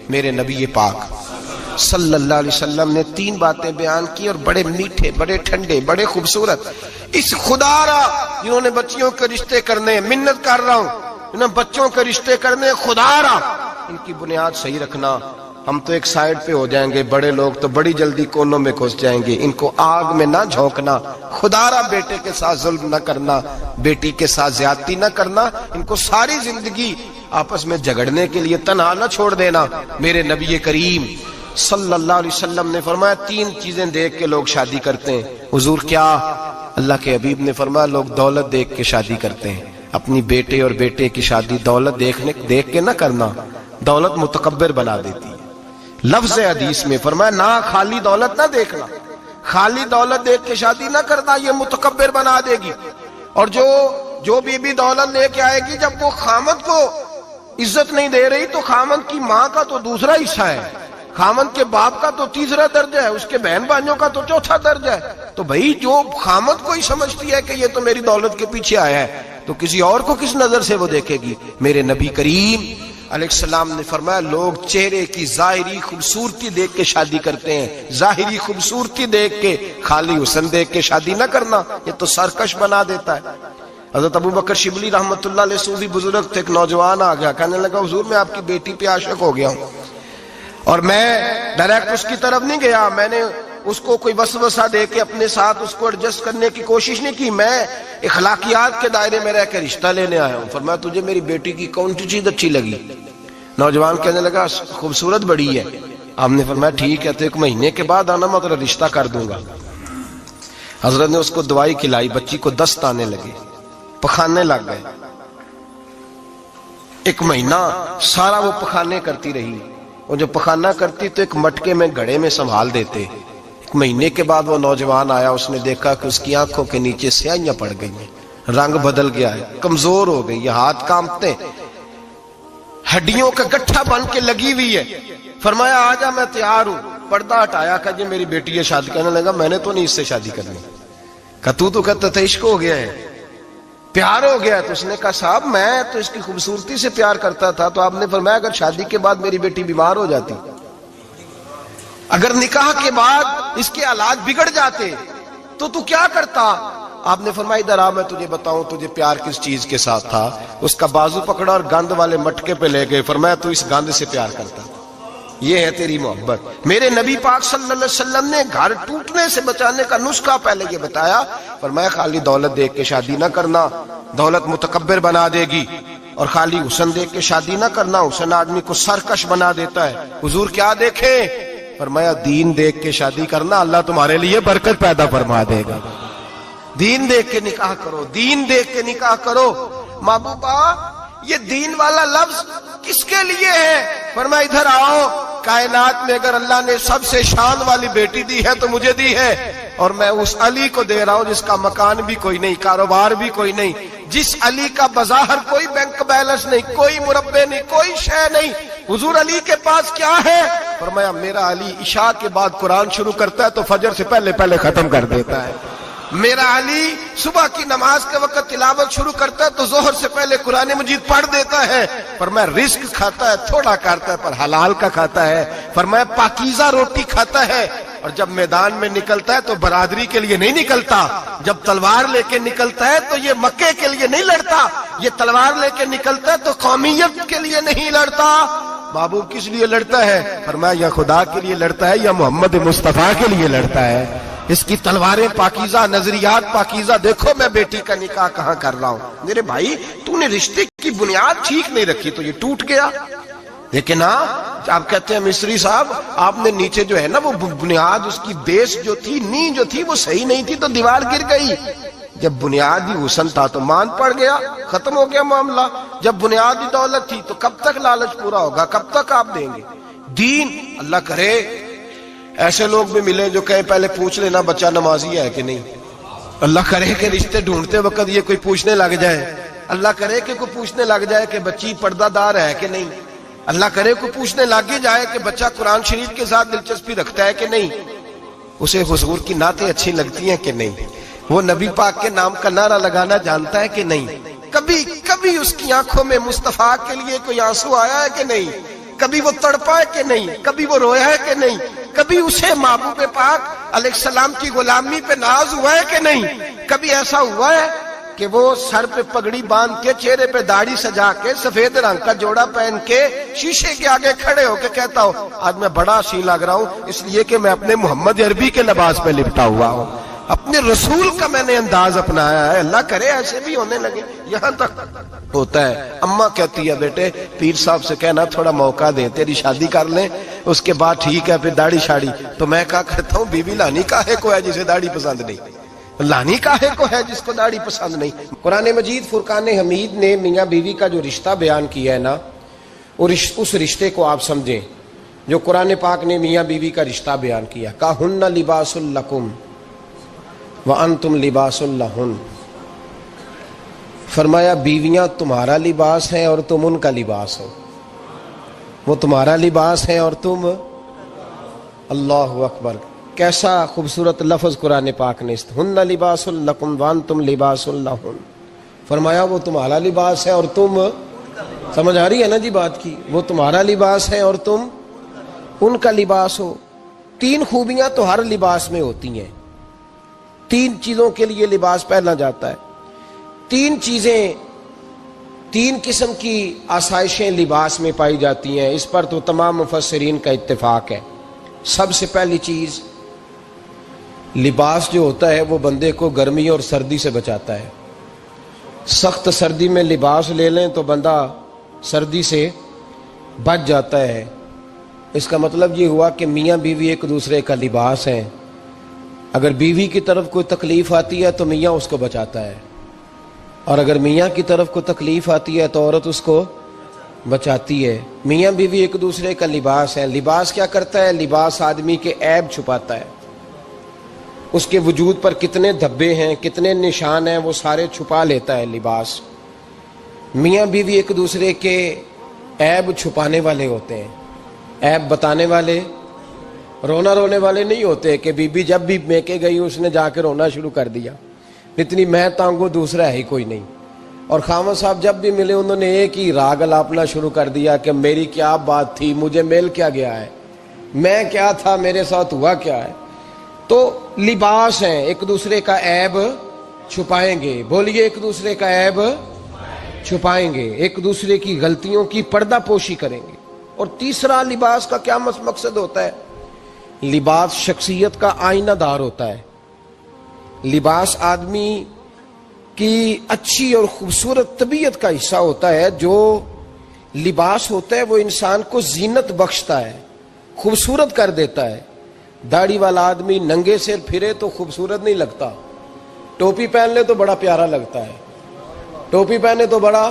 میرے نبی پاک صلی اللہ علیہ وسلم نے 3 باتیں بیان کی اور بڑے میٹھے، بڑے ٹھنڈے، بڑے خوبصورت. اس خدا را جنہوں نے بچیوں کے رشتے کرنے، منت کر رہا ہوں انہوں نے بچوں کے رشتے کرنے، خدا را ان کی بنیاد صحیح رکھنا. ہم تو ایک سائڈ پہ ہو جائیں گے، بڑے لوگ تو بڑی جلدی کونوں میں گھس جائیں گے. ان کو آگ میں نہ جھونکنا. خدا را بیٹے کے ساتھ ظلم نہ کرنا، بیٹی کے ساتھ زیادتی نہ کرنا. ان کو ساری زندگی آپس میں جھگڑنے کے لیے تنہا نہ چھوڑ دینا. میرے نبی کریم صلی اللہ علیہ وسلم نے فرمایا 3 چیزیں دیکھ کے لوگ شادی کرتے ہیں. حضور کیا؟ اللہ کے حبیب نے فرمایا لوگ دولت دیکھ کے شادی کرتے ہیں. اپنی بیٹے اور بیٹے کی شادی دولت دیکھ کے نہ کرنا، دولت متکبر بنا دیتی ہے. لفظ حدیث میں فرمایا نہ خالی دولت نہ دیکھنا، خالی دولت دیکھ کے شادی نہ کرنا، یہ متکبر بنا دے گی. اور جو بیوی دولت لے کے آئے گی جب وہ خامد کو عزت نہیں دے رہی تو خامد کی ماں کا تو دوسرا حصہ ہے، خامد کے باپ کا تو تیسرا درجہ ہے، اس کے بہن بھائیوں کا تو چوتھا درجہ ہے. تو بھائی جو خامد کو ہی سمجھتی ہے کہ یہ تو میری دولت کے پیچھے آیا ہے تو کسی اور کو کس نظر سے وہ دیکھے گی. میرے نبی کریم علیہ السلام نے فرمایا لوگ چہرے کی ظاہری خوبصورتی دیکھ کے شادی کرتے ہیں، ظاہری خوبصورتی دیکھ کے، خالی حسن دیکھ کے شادی نہ کرنا، یہ تو سرکش بنا دیتا ہے. حضرت ابو بکر شبلی رحمۃ اللہ علیہ صوفی بزرگ تھے. ایک نوجوان آ گیا، کہنے لگا حضور میں آپ کی بیٹی پہ عاشق ہو گیا ہوں، اور میں ڈائریکٹ اس کی طرف نہیں گیا، میں نے اس کو کوئی وسوسہ دے کے اپنے ساتھ اس کو ایڈجسٹ کرنے کی کوشش نہیں کی، میں اخلاقیات کے دائرے میں رہ کے رشتہ لینے آیا ہوں. فرمایا تجھے میری بیٹی کی کون سی چیز اچھی لگی؟ نوجوان کہنے لگا خوبصورت بڑی ہے. آپ نے فرمایا ٹھیک ہے تو 1 مہینے کے بعد آنا، میں تیرا رشتہ کر دوں گا. حضرت نے اس کو دوائی کھلائی، بچی کو دست آنے لگے، پخانے لگ گئے. 1 مہینہ سارا وہ پخانے کرتی رہی. وہ جو پخانہ کرتی تو ایک مٹکے میں گھڑے میں سنبھال دیتے. 1 مہینے کے بعد وہ نوجوان آیا، اس نے دیکھا کہ اس کی آنکھوں کے نیچے سیاہیاں پڑ گئی ہیں، رنگ بدل گیا ہے، کمزور ہو گئی ہے، ہاتھ کانپتے، ہڈیوں کا گٹھا بن کے لگی ہوئی ہے. فرمایا آجا میں تیار ہوں. پردہ ہٹایا کہ جی میری بیٹی ہے شادی. کہنے لگا میں نے تو نہیں اس سے شادی کرنی. کہا تو کہتا تھا عشق ہو گیا ہے، پیار ہو گیا. تو اس نے کہا صاحب میں تو اس کی خوبصورتی سے پیار کرتا تھا. تو آپ نے فرمایا اگر شادی کے بعد میری بیٹی بیمار ہو جاتی، اگر نکاح کے بعد اس کے حالات بگڑ جاتے تو کیا کرتا؟ آپ نے فرمایا ادھر آ میں تجھے بتاؤں تجھے پیار کس چیز کے ساتھ تھا. اس کا بازو پکڑا اور گند والے مٹکے پہ لے گئے. فرمایا تو اس گند سے پیار کرتا، یہ ہے تیری محبت. میرے نبی پاک صلی اللہ علیہ وسلم نے گھر ٹوٹنے سے بچانے کا نسخہ پہلے یہ بتایا. فرمایا خالی دولت دیکھ کے شادی نہ کرنا، دولت متکبر بنا دے گی. اور خالی حسن دیکھ کے شادی نہ کرنا، حسن آدمی کو سرکش بنا دیتا ہے. حضور کیا دیکھیں؟ فرمایا دین دیکھ کے شادی کرنا، اللہ تمہارے لیے برکت پیدا فرما دے گا. دین دیکھ کے نکاح کرو، دین دیکھ کے نکاح کرو. محبوبہ یہ دین والا لفظ کس کے لیے ہے؟ فرمایا ادھر آؤ، کائنات میں اگر اللہ نے سب سے شان والی بیٹی دی ہے تو مجھے دی ہے، اور میں اس علی کو دے رہا ہوں جس کا مکان بھی کوئی نہیں، کاروبار بھی کوئی نہیں، جس علی کا بظاہر کوئی بینک بیلنس نہیں، کوئی مربع نہیں، کوئی شے نہیں. حضور علی کے پاس کیا ہے؟ فرمایا میرا علی عشاء کے بعد قرآن شروع کرتا ہے تو فجر سے پہلے ختم کر دیتا ہے. میرا علی صبح کی نماز کے وقت تلاوت شروع کرتا ہے تو ظہر سے پہلے قرآن مجید پڑھ دیتا ہے. فرمایا رزق کھاتا ہے، تھوڑا کھاتا ہے پر حلال کا کھاتا ہے. فرمایا پاکیزہ روٹی کھاتا ہے، اور جب میدان میں نکلتا ہے تو برادری کے لیے نہیں نکلتا. جب تلوار لے کے نکلتا ہے تو یہ مکے کے لیے نہیں لڑتا، یہ تلوار لے کے نکلتا ہے تو قومیت کے لیے نہیں لڑتا. محبوب کس لیے لڑتا ہے؟ فرمایا یا خدا کے لیے لڑتا ہے یا محمد مصطفیٰ کے لیے لڑتا ہے. اس کی تلواریں پاکیزہ، نظریات پاکیزہ. دیکھو میں بیٹی کا نکاح کہاں کر رہا ہوں. میرے بھائی تو نے رشتے کی بنیاد ٹھیک نہیں رکھی تو یہ ٹوٹ گیا. لیکن ہاں آپ کہتے ہیں مصری صاحب آپ نے نیچے جو ہے نا وہ بنیاد، اس کی بیس جو تھی، نیند جو تھی وہ صحیح نہیں تھی تو دیوار گر گئی. جب بنیادی حسن تھا تو مان پڑ گیا، ختم ہو گیا معاملہ. جب بنیادی دولت تھی تو کب تک لالچ پورا ہوگا، کب تک آپ دیں گے؟ دین اللہ کرے ایسے لوگ بھی ملے جو کہیں پہلے پوچھ لینا بچہ نمازی ہے کہ نہیں. اللہ کرے کہ رشتے ڈھونڈتے وقت یہ کوئی پوچھنے لگ جائے. اللہ کرے کہ کوئی پوچھنے لگ جائے کہ بچی پردہ دار ہے کہ نہیں. اللہ کرے کوئی پوچھنے لگ ہی جائے کہ بچہ قرآن شریف کے ساتھ دلچسپی رکھتا ہے کہ نہیں، اسے حضور کی نعتیں اچھی لگتی ہیں کہ نہیں، وہ نبی پاک کے نام کا نعرہ لگانا جانتا ہے کہ نہیں، کبھی اس کی آنکھوں میں مصطفیٰ کے لیے کوئی آنسو آیا ہے کہ نہیں. کبھی وہ تڑپا ہے کہ نہیں، کبھی وہ رویا ہے کہ نہیں، کبھی اسے محبوب پاک علیہ السلام کی غلامی پہ ناز ہوا ہے کہ نہیں، کبھی ایسا ہوا ہے کہ وہ سر پہ پگڑی باندھ کے، چہرے پہ داڑھی سجا کے، سفید رنگ کا جوڑا پہن کے شیشے کے آگے کھڑے ہو کے کہتا ہو آج میں بڑا سی لگ رہا ہوں اس لیے کہ میں اپنے محمد عربی کے لباس پہ لپٹا ہوا ہوں، اپنے رسول کا میں نے انداز اپنایا ہے۔ اللہ کرے ایسے بھی ہونے لگے، یہاں تک ہوتا ہے۔ اماں کہتی ہے بیٹے پیر صاحب سے کہنا تھوڑا موقع دیں، تیری شادی کر لیں، اس کے بعد ٹھیک ہے پھر داڑھی شاڑی۔ تو میں کہا کرتا ہوں بیوی لانی کاہے کو ہے جسے داڑھی پسند نہیں، لانی کاہے کو ہے جس کو داڑھی پسند نہیں۔ قرآن مجید فرقان حمید نے میاں بیوی کا جو رشتہ بیان کیا ہے نا، اس رشتے کو آپ سمجھیں جو قرآن پاک نے میاں بیوی کا رشتہ بیان کیا۔ کہن لباس لکم وانتم لباس لہن، فرمایا بیویاں تمہارا لباس ہیں اور تم ان کا لباس ہو، وہ تمہارا لباس ہے اور تم، اللہ اکبر، کیسا خوبصورت لفظ قرآن پاک نے، ہن لباس لکم وانتم لباس لہن، فرمایا وہ تمہارا لباس ہے اور تم، سمجھ آ رہی ہے نا جی بات کی، وہ تمہارا لباس ہے اور تم ان کا لباس ہو۔ تین خوبیاں تو ہر لباس میں ہوتی ہیں، تین چیزوں کے لیے لباس پہنا جاتا ہے، تین چیزیں، تین قسم کی آسائشیں لباس میں پائی جاتی ہیں، اس پر تو تمام مفسرین کا اتفاق ہے۔ سب سے پہلی چیز، لباس جو ہوتا ہے وہ بندے کو گرمی اور سردی سے بچاتا ہے۔ سخت سردی میں لباس لے لیں تو بندہ سردی سے بچ جاتا ہے۔ اس کا مطلب یہ ہوا کہ میاں بیوی ایک دوسرے کا لباس ہیں، اگر بیوی کی طرف کوئی تکلیف آتی ہے تو میاں اس کو بچاتا ہے، اور اگر میاں کی طرف کوئی تکلیف آتی ہے تو عورت اس کو بچاتی ہے۔ میاں بیوی ایک دوسرے کا لباس ہے۔ لباس کیا کرتا ہے؟ لباس آدمی کے عیب چھپاتا ہے، اس کے وجود پر کتنے دھبے ہیں، کتنے نشان ہیں، وہ سارے چھپا لیتا ہے لباس۔ میاں بیوی ایک دوسرے کے عیب چھپانے والے ہوتے ہیں، عیب بتانے والے، رونا رونے والے نہیں ہوتے کہ بی بی جب بھی میکے گئی اس نے جا کے رونا شروع کر دیا، اتنی میں تانگو دوسرا ہے ہی کوئی نہیں، اور خاوند صاحب جب بھی ملے انہوں نے ایک ہی راگ الاپنا شروع کر دیا کہ میری کیا بات تھی، مجھے مل کیا گیا ہے، میں کیا تھا، میرے ساتھ ہوا کیا ہے۔ تو لباس ہیں، ایک دوسرے کا عیب چھپائیں گے، بولیے ایک دوسرے کا عیب چھپائیں گے، ایک دوسرے کی غلطیوں کی پردہ پوشی کریں گے۔ اور تیسرا لباس کا کیا مقصد ہوتا ہے؟ لباس شخصیت کا آئینہ دار ہوتا ہے۔ لباس آدمی کی اچھی اور خوبصورت طبیعت کا حصہ ہوتا ہے۔ جو لباس ہوتا ہے وہ انسان کو زینت بخشتا ہے، خوبصورت کر دیتا ہے۔ داڑھی والا آدمی ننگے سر پھرے تو خوبصورت نہیں لگتا، ٹوپی پہن لے تو بڑا پیارا لگتا ہے، ٹوپی پہنے تو بڑا،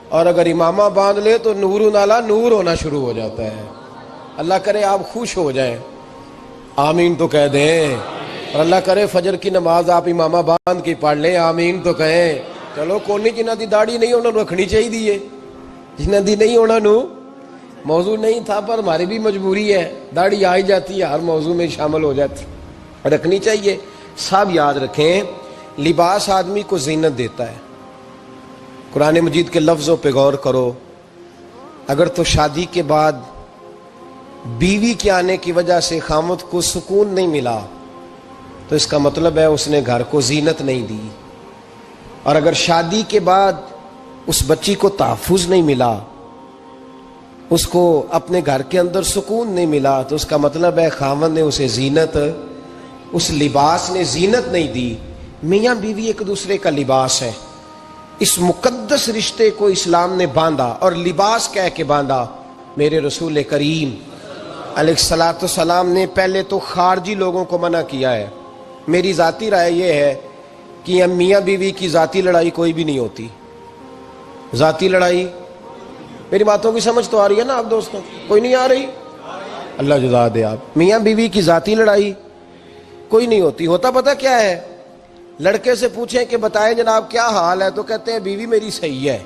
اور اگر امامہ باندھ لے تو نور نالا نور ہونا شروع ہو جاتا ہے۔ اللہ کرے آپ خوش ہو جائیں، آمین تو کہہ دیں، اور اللہ کرے فجر کی نماز آپ امامہ باندھ کی پڑھ لیں، آمین تو کہیں۔ چلو کونی جنہ دی داڑھی نہیں انہوں نے رکھنی چاہیے دیئے، جنہ دی نہیں ہونا نو موضوع نہیں تھا، پر ہماری بھی مجبوری ہے، داڑھی آئی جاتی ہے، ہر موضوع میں شامل ہو جاتی، رکھنی چاہیے۔ سب یاد رکھیں لباس آدمی کو زینت دیتا ہے۔ قرآن مجید کے لفظوں پہ غور کرو، اگر تو شادی کے بعد بیوی کے آنے کی وجہ سے خامد کو سکون نہیں ملا تو اس کا مطلب ہے اس نے گھر کو زینت نہیں دی، اور اگر شادی کے بعد اس بچی کو تحفظ نہیں ملا، اس کو اپنے گھر کے اندر سکون نہیں ملا، تو اس کا مطلب ہے خامد نے اسے زینت، اس لباس نے زینت نہیں دی۔ میاں بیوی ایک دوسرے کا لباس ہے۔ اس مقدس رشتے کو اسلام نے باندھا، اور لباس کہہ کے باندھا۔ میرے رسول کریم علیہ الصلوۃ والسلام نے پہلے تو خارجی لوگوں کو منع کیا ہے۔ میری ذاتی رائے یہ ہے کہ میاں بیوی کی ذاتی لڑائی کوئی بھی نہیں ہوتی، ذاتی لڑائی، میری باتوں کی سمجھ تو آ رہی ہے نا آپ دوستوں؟ کوئی نہیں آ رہی؟ اللہ جزا دے آپ۔ میاں بیوی کی ذاتی لڑائی کوئی نہیں ہوتی۔ ہوتا پتہ کیا ہے؟ لڑکے سے پوچھیں کہ بتائیں جناب کیا حال ہے، تو کہتے ہیں بیوی میری صحیح ہے،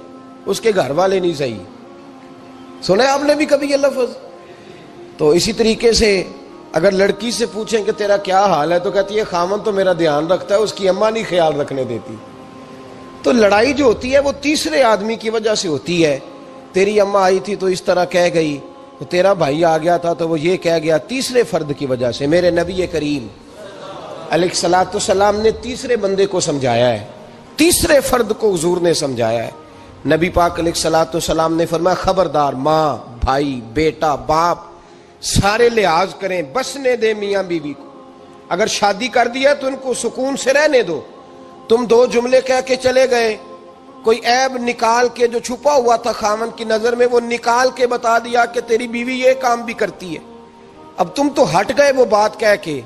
اس کے گھر والے نہیں صحیح۔ سنے آپ نے بھی کبھی یہ لفظ؟ تو اسی طریقے سے اگر لڑکی سے پوچھیں کہ تیرا کیا حال ہے، تو کہتی ہے خامن تو میرا دھیان رکھتا ہے، اس کی اماں نہیں خیال رکھنے دیتی۔ تو لڑائی جو ہوتی ہے وہ تیسرے آدمی کی وجہ سے ہوتی ہے۔ تیری اماں آئی تھی تو اس طرح کہہ گئی، تو تیرا بھائی آ گیا تھا تو وہ یہ کہہ گیا، تیسرے فرد کی وجہ سے۔ میرے نبی کریم علیہ الصلوۃ والسلام نے تیسرے بندے کو سمجھایا ہے، تیسرے فرد کو حضور نے سمجھایا ہے۔ نبی پاک علیہ الصلوۃ والسلام نے فرمایا خبردار، ماں، بھائی، بیٹا، باپ سارے لحاظ کریں، بسنے دے میاں بیوی کو۔ اگر شادی کر دیا تو ان کو سکون سے رہنے دو۔ تم دو جملے کہہ کے چلے گئے، کوئی عیب نکال کے جو چھپا ہوا تھا خامن کی نظر میں وہ نکال کے بتا دیا کہ تیری بیوی یہ کام بھی کرتی ہے، اب تم تو ہٹ گئے وہ بات کہہ کے۔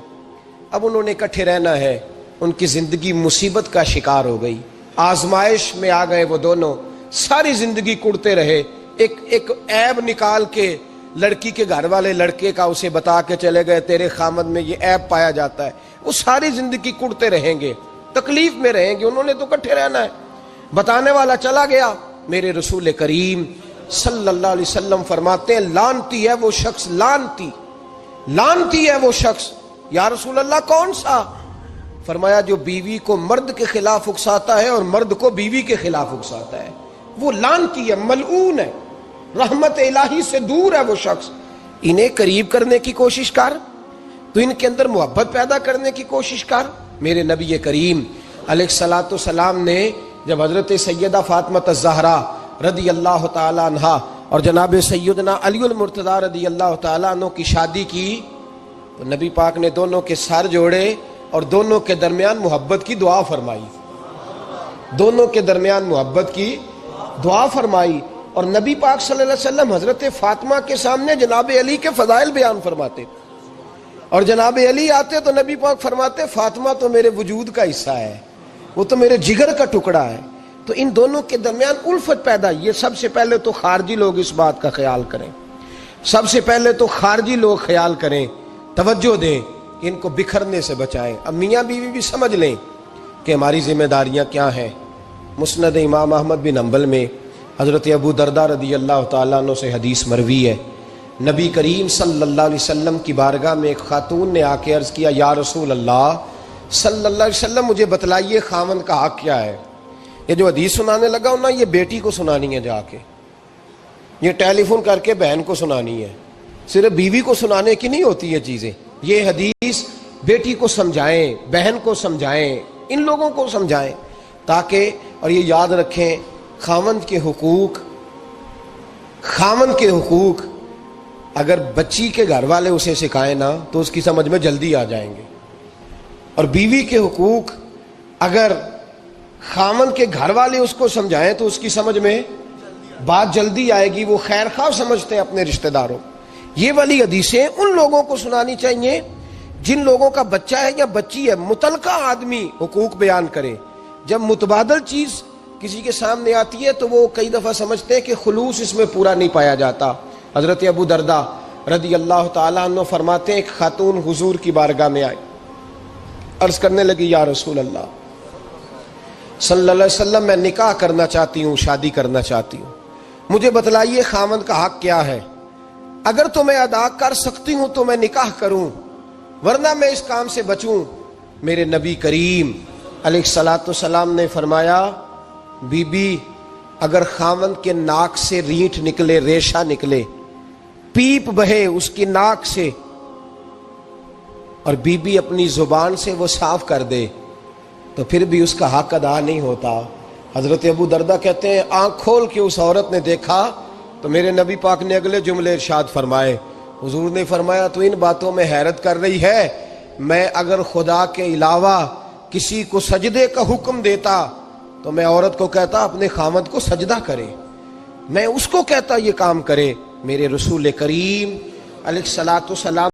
اب انہوں نے اکٹھے رہنا ہے، ان کی زندگی مصیبت کا شکار ہو گئی، آزمائش میں آ گئے وہ دونوں، ساری زندگی کڑتے رہے۔ ایک عیب نکال کے لڑکی کے گھر والے لڑکے کا اسے بتا کے چلے گئے، تیرے خامد میں یہ عیب پایا جاتا ہے، وہ ساری زندگی کڑتے رہیں گے، تکلیف میں رہیں گے۔ انہوں نے تو اکٹھے رہنا ہے۔ بتانے والا چلا گیا۔ میرے رسول کریم صلی اللہ علیہ وسلم فرماتے ہیں لعنتی ہے وہ شخص، لعنتی ہے وہ شخص۔ یا رسول اللہ کون سا؟ فرمایا جو بیوی کو مرد کے خلاف اکساتا ہے اور مرد کو بیوی کے خلاف اکساتا ہے، وہ لعنتی ہے، ملعون ہے، رحمت الہی سے دور ہے وہ شخص۔ انہیں قریب کرنے کی کوشش کر، تو ان کے اندر محبت پیدا کرنے کی کوشش کر۔ میرے نبی کریم علیہ الصلوۃ والسلام نے جب حضرت سیدہ فاطمہ الزہرا رضی اللہ تعالی عنہا اور جناب سیدنا علی المرتضیٰ رضی اللہ تعالی عنہ کی شادی کی تو نبی پاک نے دونوں کے سر جوڑے اور دونوں کے درمیان محبت کی دعا فرمائی، دونوں کے درمیان محبت کی دعا فرمائی۔ اور نبی پاک صلی اللہ علیہ وسلم حضرت فاطمہ کے سامنے جناب علی کے فضائل بیان فرماتے، اور جناب علی آتے تو نبی پاک فرماتے فاطمہ تو میرے وجود کا حصہ ہے، وہ تو میرے جگر کا ٹکڑا ہے۔ تو ان دونوں کے درمیان الفت پیدا۔ یہ سب سے پہلے تو خارجی لوگ اس بات کا خیال کریں، سب سے پہلے تو خارجی لوگ خیال کریں، توجہ دیں، ان کو بکھرنے سے بچائیں۔ اب میاں بیوی بھی سمجھ لیں کہ ہماری ذمہ داریاں کیا ہیں۔ مسند امام احمد بن حنبل میں حضرت ابو درداء رضی اللہ تعالیٰ عنہ سے حدیث مروی ہے، نبی کریم صلی اللہ علیہ وسلم کی بارگاہ میں ایک خاتون نے آ کے عرض کیا، یا رسول اللہ صلی اللہ علیہ وسلم مجھے بتلائیے خاوند کا حق کیا ہے۔ یہ جو حدیث سنانے لگا ہوں نا، یہ بیٹی کو سنانی ہے، جا کے یہ ٹیلی فون کر کے بہن کو سنانی ہے، صرف بیوی کو سنانے کی نہیں ہوتی یہ چیزیں۔ یہ حدیث بیٹی کو سمجھائیں، بہن کو سمجھائیں، ان لوگوں کو سمجھائیں، تاکہ اور یہ یاد رکھیں خاوند کے حقوق اگر بچی کے گھر والے اسے سکھائیں نا تو اس کی سمجھ میں جلدی آ جائیں گے، اور بیوی کے حقوق اگر خاوند کے گھر والے اس کو سمجھائیں تو اس کی سمجھ میں بات جلدی آئے گی۔ وہ خیر خواہ سمجھتے ہیں اپنے رشتہ داروں۔ یہ والی حدیثیں ان لوگوں کو سنانی چاہیے جن لوگوں کا بچہ ہے یا بچی ہے، متعلقہ آدمی حقوق بیان کرے۔ جب متبادل چیز کسی کے سامنے آتی ہے تو وہ کئی دفعہ سمجھتے ہیں کہ خلوص اس میں پورا نہیں پایا جاتا۔ حضرت ابو درداء رضی اللہ تعالیٰ عنہ فرماتے ہیں ایک خاتون حضور کی بارگاہ میں آئی، عرض کرنے لگی، یا رسول اللہ صلی اللہ علیہ وسلم میں نکاح کرنا چاہتی ہوں، شادی کرنا چاہتی ہوں، مجھے بتلائیے خاوند کا حق کیا ہے؟ اگر تو میں ادا کر سکتی ہوں تو میں نکاح کروں، ورنہ میں اس کام سے بچوں۔ میرے نبی کریم علیہ الصلوۃ والسلام نے فرمایا بی بی اگر خاوند کے ناک سے رینٹ نکلے، ریشہ نکلے، پیپ بہے اس کی ناک سے، اور بی بی اپنی زبان سے وہ صاف کر دے تو پھر بھی اس کا حق ادا نہیں ہوتا۔ حضرت ابو درداء کہتے ہیں آنکھ کھول کے اس عورت نے دیکھا تو میرے نبی پاک نے اگلے جملے ارشاد فرمائے، حضور نے فرمایا تو ان باتوں میں حیرت کر رہی ہے، میں اگر خدا کے علاوہ کسی کو سجدے کا حکم دیتا تو میں عورت کو کہتا اپنے خاوند کو سجدہ کرے، میں اس کو کہتا یہ کام کرے۔ میرے رسول کریم علیہ الصلوۃ والسلام